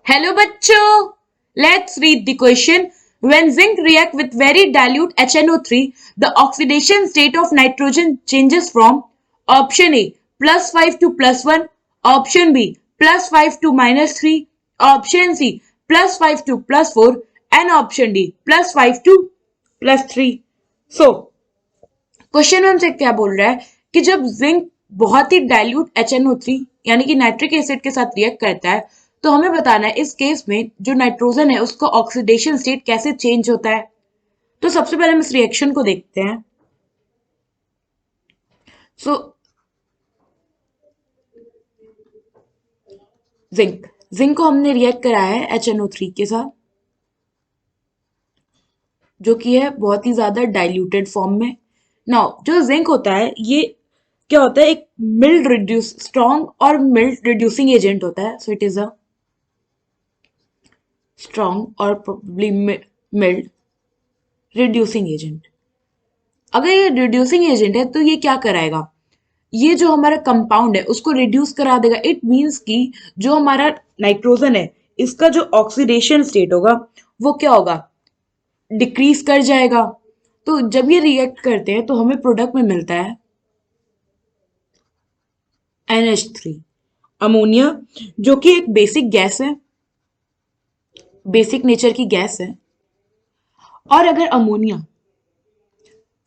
Hello bachcho, let's read the question. When zinc react with very dilute HNO3, the oxidation state of nitrogen changes from option A +5 to +1, option B +5 to -3, option C +5 to +4 and option D +5 to +3. So question हमसे क्या बोल रहा है कि जब zinc बहुत ही dilute HNO3 यानी कि नाइट्रिक एसिड के साथ रिएक्ट करता है तो हमें बताना है इस केस में जो नाइट्रोजन है उसका ऑक्सीडेशन स्टेट कैसे चेंज होता है। तो सबसे पहले हम इस रिएक्शन को देखते हैं। सो जिंक जिंक को हमने रिएक्ट कराया है HNO3 के साथ जो कि है बहुत ही ज्यादा डाइल्यूटेड फॉर्म में। नाउ जो जिंक होता है ये क्या होता है, एक मिल्ड रिड्यूस स्ट्रॉन्ग और मिल्ड रिड्यूसिंग एजेंट होता है। So it is a strong और प्रोबेबली मिल्ड रिड्यूसिंग एजेंट। अगर ये रिड्यूसिंग एजेंट है तो ये क्या कराएगा, ये जो हमारा कंपाउंड है उसको रिड्यूस करा देगा। इट मीन्स कि जो हमारा नाइट्रोजन है इसका जो ऑक्सीडेशन स्टेट होगा वो क्या होगा, डिक्रीज कर जाएगा। तो जब ये रिएक्ट करते हैं तो हमें प्रोडक्ट में मिलता है NH3 अमोनिया, जो कि एक बेसिक गैस है, बेसिक नेचर की गैस है। और अगर अमोनिया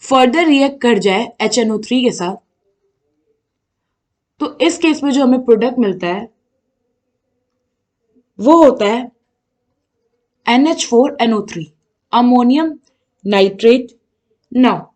फर्दर रिएक्ट कर जाए HNO3 के साथ तो इस केस में जो हमें प्रोडक्ट मिलता है वो होता है NH4NO3 अमोनियम नाइट्रेट। नाउ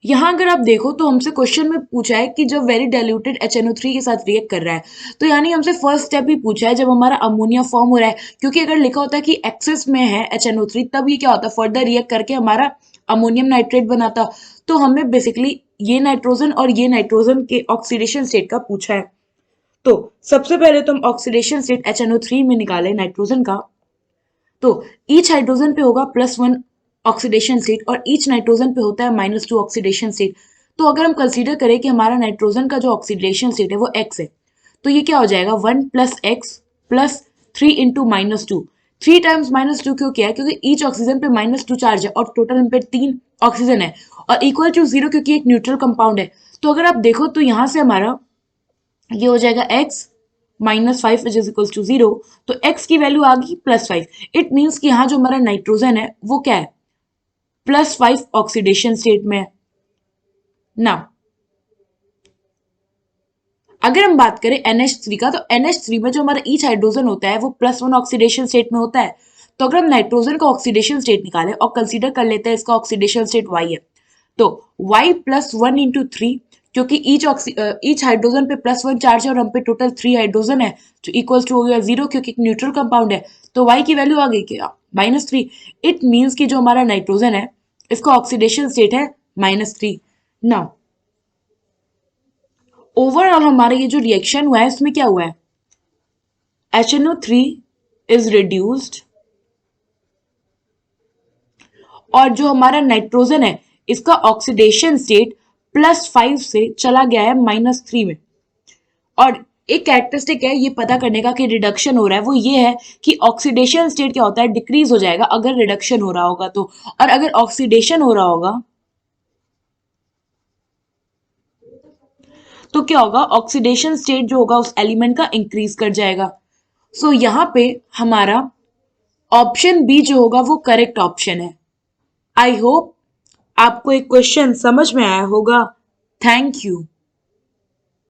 यहां अगर आप देखो तो हमसे क्वेश्चन में पूछा है कि जब वेरी डाइल्यूटेड HNO3 के साथ रिएक्ट कर रहा है तो यानी हमसे फर्स्ट स्टेप ही पूछा है जब हमारा अमोनिया फॉर्म हो रहा है, क्योंकि अगर लिखा होता है कि एक्सेस में है HNO3 तब ये क्या होता है, फर्दर रिएक्ट करके हमारा अमोनियम नाइट्रेट बनाता। तो हमें बेसिकली ये नाइट्रोजन और ये नाइट्रोजन के ऑक्सीडेशन स्टेट का पूछा है। तो सबसे पहले तो हम ऑक्सीडेशन स्टेट HNO3 में निकाले नाइट्रोजन का। तो ईच हाइड्रोजन पे होगा +1 ऑक्सीडेशन स्टेट और ईच नाइट्रोजन पे होता है -2 ऑक्सीडेशन स्टेट। तो अगर हम कंसीडर करें कि हमारा नाइट्रोजन का जो ऑक्सीडेशन स्टेट है वो x है तो ये क्या हो जाएगा 1 + x + 3 × -2। 3 टाइम्स -2 क्यों किया है, क्योंकि ईच ऑक्सीजन पे -2 चार्ज है और टोटल हम पे 3 ऑक्सीजन है और इक्वल टू 0 क्योंकि एक न्यूट्रल कंपाउंड है। तो अगर आप देखो तो यहां से हमारा ये हो जाएगा x -5 इज इक्वल टू 0। तो x की वैल्यू आ गई +5। इट मीन्स कि यहाँ जो हमारा नाइट्रोजन है वो क्या है, +5 ऑक्सीडेशन स्टेट में है। नाउ अगर हम बात करें NH3 का तो NH3 में जो हमारा ईच हाइड्रोजन होता है वो +1 ऑक्सीडेशन स्टेट में होता है। तो अगर हम नाइट्रोजन का ऑक्सीडेशन स्टेट निकालें और कंसीडर कर लेते हैं इसका ऑक्सीडेशन स्टेट y है तो y +1 × 3, क्योंकि ईच हाइड्रोजन पे +1 चार्ज है और हम पे टोटल 3 हाइड्रोजन है तो इक्वल टू हो गया 0 क्योंकि एक न्यूट्रल कंपाउंड है। तो y की वैल्यू आ गई क्या, -3। इट मीन्स कि जो हमारा नाइट्रोजन है इसका ऑक्सीडेशन स्टेट है -3। नाउ ओवरऑल हमारा ये जो रिएक्शन हुआ है इसमें क्या हुआ है, HNO3 इज रिड्यूस्ड और जो हमारा नाइट्रोजन है इसका ऑक्सीडेशन स्टेट +5 से चला गया है -3 में। और एक कैरेक्टरिस्टिक है ये पता करने का कि रिडक्शन हो रहा है, वो ये है कि ऑक्सीडेशन स्टेट क्या होता है, डिक्रीज हो जाएगा अगर रिडक्शन हो रहा होगा तो, और अगर ऑक्सीडेशन हो रहा होगा तो क्या होगा, ऑक्सीडेशन स्टेट जो होगा उस एलिमेंट का इंक्रीज कर जाएगा। सो यहां पे हमारा ऑप्शन बी जो होगा वो करेक्ट ऑप्शन है। आई होप आपको एक क्वेश्चन समझ में आया होगा। Thank you.